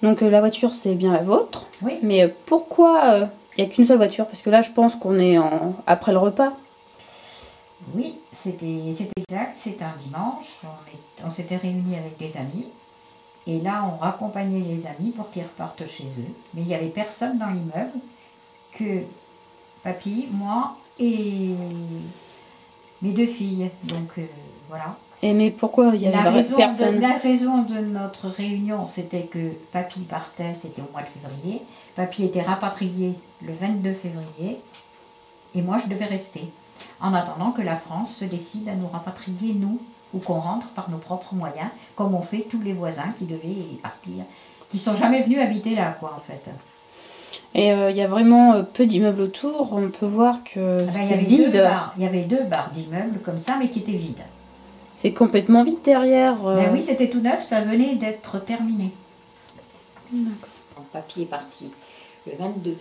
Donc la voiture, c'est bien la vôtre. Oui. Mais pourquoi il n'y a qu'une seule voiture? Parce que là, je pense qu'on est après le repas. Oui, c'était exact, c'était un dimanche, on s'était réunis avec des amis, et là on raccompagnait les amis pour qu'ils repartent chez eux, mais il n'y avait personne dans l'immeuble, que papy, moi et mes 2 filles, donc voilà. Et mais pourquoi il y avait personne? La raison de notre réunion, c'était que papy partait, c'était au mois de février, papy était rapatrié le 22 février, et moi je devais rester. En attendant que la France se décide à nous rapatrier, nous, ou qu'on rentre par nos propres moyens, comme ont fait tous les voisins qui devaient partir, qui sont jamais venus habiter là, quoi, en fait. Et il y a vraiment peu d'immeubles autour, on peut voir que c'est vide. Il y avait 2 barres d'immeubles comme ça, mais qui étaient vides. C'est complètement vide derrière. Ben oui, c'était tout neuf, ça venait d'être terminé. D'accord. Mon papy est parti le 22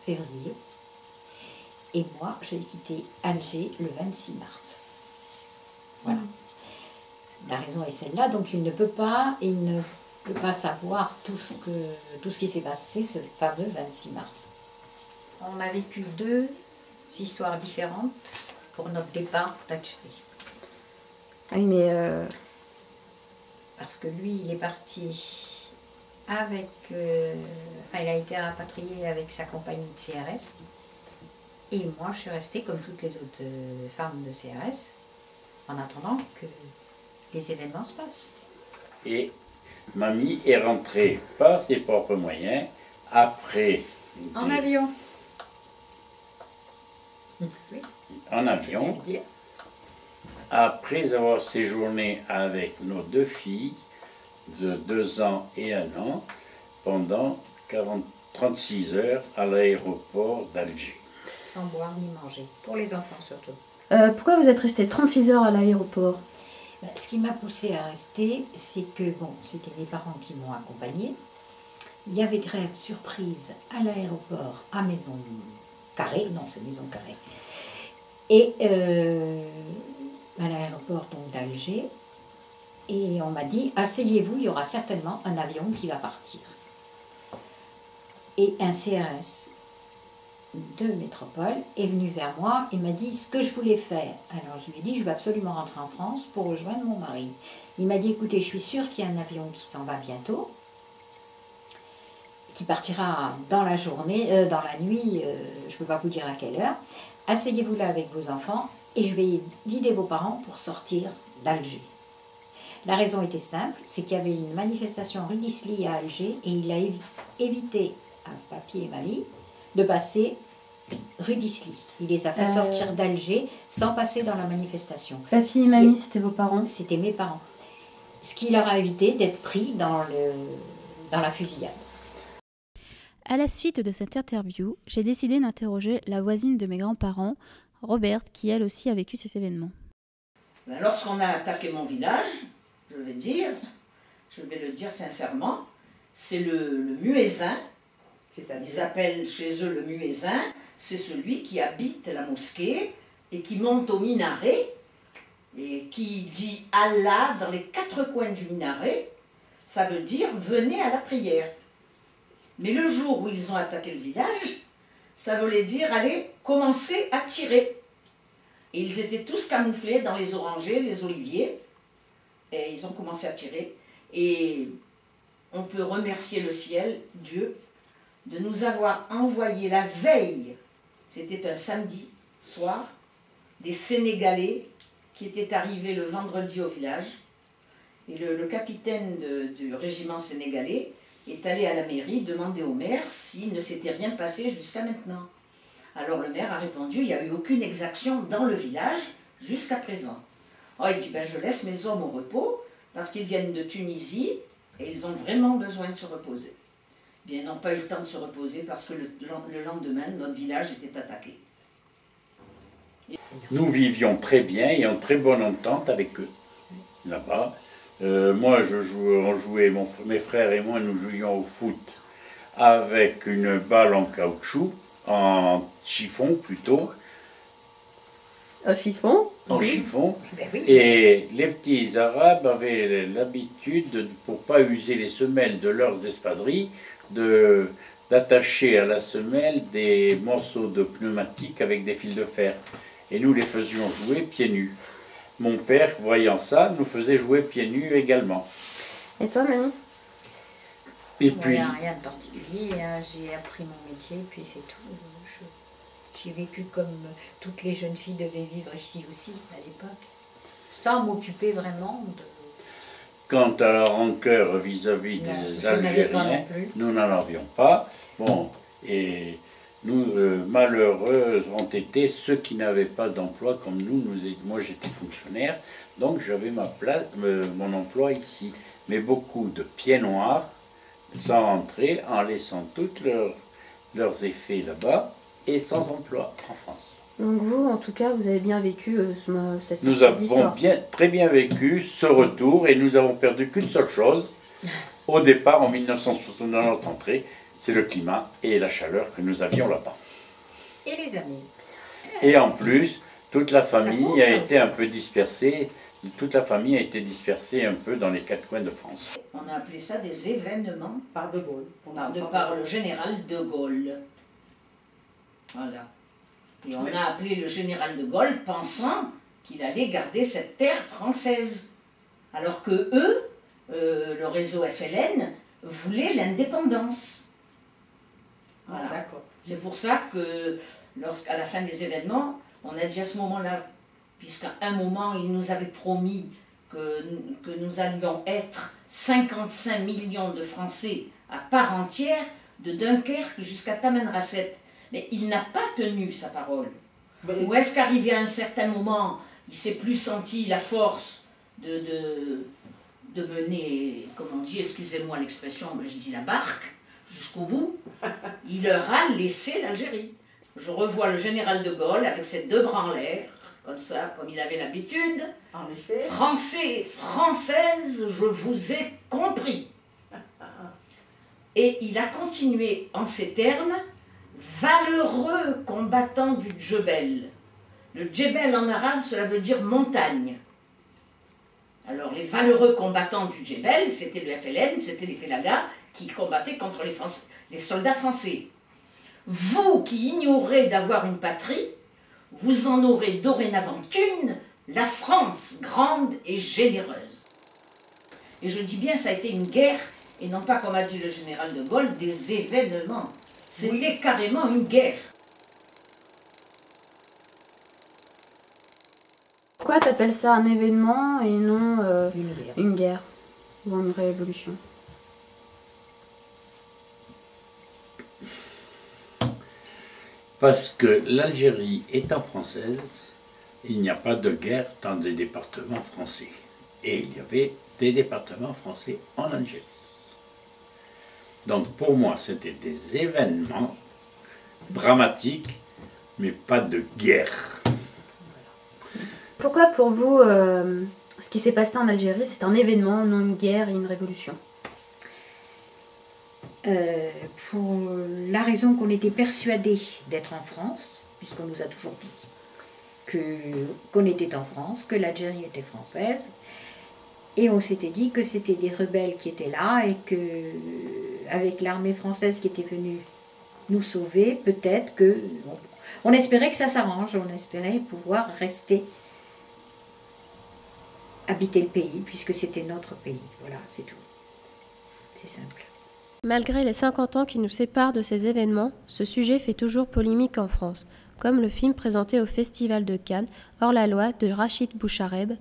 février. Et moi, j'ai quitté Alger le 26 mars. Voilà. La raison est celle-là, donc il ne peut pas savoir tout ce qui s'est passé ce fameux 26 mars. On a vécu 2 histoires différentes pour notre départ d'Algérie. Oui, mais Parce que lui, il est parti avec... il a été rapatrié avec sa compagnie de CRS. Et moi, je suis restée comme toutes les autres femmes de CRS, en attendant que les événements se passent. Et mamie est rentrée par ses propres moyens, après... En avion. Oui. En avion, après avoir séjourné avec nos 2 filles, de 2 ans et 1 an, pendant 36 heures à l'aéroport d'Alger. Sans boire ni manger, pour les enfants surtout. pourquoi vous êtes resté 36 heures à l'aéroport? Ce qui m'a poussée à rester, c'est que, c'était mes parents qui m'ont accompagnée. Il y avait grève surprise à l'aéroport, à Maison Carrée, non, c'est Maison Carrée, et à l'aéroport d'Alger. Et on m'a dit, asseyez-vous, il y aura certainement un avion qui va partir. Et un CRS de métropole est venu vers moi et m'a dit ce que je voulais faire. Alors je lui ai dit, je veux absolument rentrer en France pour rejoindre mon mari. Il m'a dit, écoutez, je suis sûre qu'il y a un avion qui s'en va bientôt, qui partira dans la journée, dans la nuit, je ne peux pas vous dire à quelle heure. Asseyez-vous là avec vos enfants et je vais guider vos parents pour sortir d'Alger. La raison était simple, c'est qu'il y avait une manifestation rue d'Isly à Alger et il a évité à papy et mamie de passer rue d'Isly. Il les a fait sortir d'Alger sans passer dans la manifestation. Papy et mamie, c'était vos parents? C'était mes parents. Ce qui leur a évité d'être pris dans la fusillade. À la suite de cette interview, j'ai décidé d'interroger la voisine de mes grands-parents, Roberte, qui elle aussi a vécu ces événements. Lorsqu'on a attaqué mon village, je vais le dire sincèrement, c'est le muezzin, ils appellent chez eux le muezzin, c'est celui qui habite la mosquée et qui monte au minaret et qui dit Allah dans les 4 coins du minaret, ça veut dire venez à la prière. Mais le jour où ils ont attaqué le village, ça voulait dire allez, commencez à tirer. Et ils étaient tous camouflés dans les orangers, les oliviers, et ils ont commencé à tirer. Et on peut remercier le ciel, Dieu, de nous avoir envoyé la veille, c'était un samedi soir, des Sénégalais qui étaient arrivés le vendredi au village. Et le capitaine du régiment sénégalais est allé à la mairie demander au maire s'il ne s'était rien passé jusqu'à maintenant. Alors le maire a répondu, il n'y a eu aucune exaction dans le village jusqu'à présent. Oh, il dit, ben, je laisse mes hommes au repos parce qu'ils viennent de Tunisie et ils ont vraiment besoin de se reposer. Bien, ils n'ont pas eu le temps de se reposer parce que le lendemain, notre village était attaqué. Nous vivions très bien et en très bonne entente avec eux, là-bas. Moi, on jouait, mes frères et moi, nous jouions au foot avec une balle en caoutchouc, en chiffon plutôt. En chiffon. En chiffon. Ben oui. Et les petits Arabes avaient l'habitude, pour pas user les semelles de leurs espadrilles, d'attacher à la semelle des morceaux de pneumatique avec des fils de fer. Et nous les faisions jouer pieds nus. Mon père, voyant ça, nous faisait jouer pieds nus également. Et toi, Mani? Et puis, Rien de particulier, hein. J'ai appris mon métier, puis c'est tout. J'ai vécu comme toutes les jeunes filles devaient vivre ici aussi, à l'époque, sans m'occuper vraiment de... quant à la rancœur vis-à-vis des Algériens, nous n'en avions pas. Bon, et nous, malheureux ont été ceux qui n'avaient pas d'emploi comme nous. Moi, j'étais fonctionnaire, donc j'avais ma place, mon emploi ici. Mais beaucoup de pieds noirs sont rentrés en laissant tous leurs effets là-bas et sans emploi en France. Donc vous, en tout cas, vous avez bien vécu cette Nous avons très bien vécu ce retour et nous avons perdu qu'une seule chose. Au départ, en 1960, dans notre entrée, c'est le climat et la chaleur que nous avions là-bas. Et les amis. Et en plus, toute la famille compte, a ça été aussi. un peu dispersée. Toute la famille a été dispersée un peu dans les quatre coins de France. On a appelé ça des événements Par De Gaulle. par le général de Gaulle. Voilà. Et on a appelé le général de Gaulle pensant qu'il allait garder cette terre française. Alors que eux, le réseau FLN, voulait l'indépendance. Voilà. D'accord. C'est pour ça que, à la fin des événements, on a dit à ce moment-là, puisqu'à un moment, il nous avait promis que nous allions être 55 millions de Français à part entière, de Dunkerque jusqu'à Tamanrasset. Mais il n'a pas tenu sa parole. Ou est-ce qu'arrivé à un certain moment, il ne s'est plus senti la force de mener, comme on dit, excusez-moi l'expression, mais je dis la barque, jusqu'au bout. Il leur a laissé l'Algérie. Je revois le général de Gaulle avec ses deux bras en l'air, comme ça, comme il avait l'habitude. En effet. Français, Françaises, je vous ai compris. Et il a continué en ces termes, valeureux combattants du Djebel. Le Djebel en arabe, cela veut dire montagne. Alors les valeureux combattants du Djebel, c'était le FLN, c'était les Félagas qui combattaient contre les soldats français. Vous qui ignorez d'avoir une patrie, vous en aurez dorénavant une, la France grande et généreuse. Et je dis bien, ça a été une guerre, et non pas, comme a dit le général de Gaulle, des événements. C'était carrément une guerre. Pourquoi t'appelles ça un événement et non Une guerre. une guerre ou une révolution? Parce que l'Algérie étant française, il n'y a pas de guerre dans des départements français. Et il y avait des départements français en Algérie. Donc pour moi, c'était des événements dramatiques, mais pas de guerre. Pourquoi pour vous, ce qui s'est passé en Algérie, c'est un événement, non une guerre et une révolution? Pour la raison qu'on était persuadé d'être en France, puisqu'on nous a toujours dit qu'on était en France, que l'Algérie était française, et on s'était dit que c'était des rebelles qui étaient là et que avec l'armée française qui était venue nous sauver, peut-être que on espérait que ça s'arrange, on espérait pouvoir rester habiter le pays puisque c'était notre pays. Voilà, c'est tout. C'est simple. Malgré les 50 ans qui nous séparent de ces événements, ce sujet fait toujours polémique en France, comme le film présenté au Festival de Cannes, Hors la loi de Rachid Bouchareb,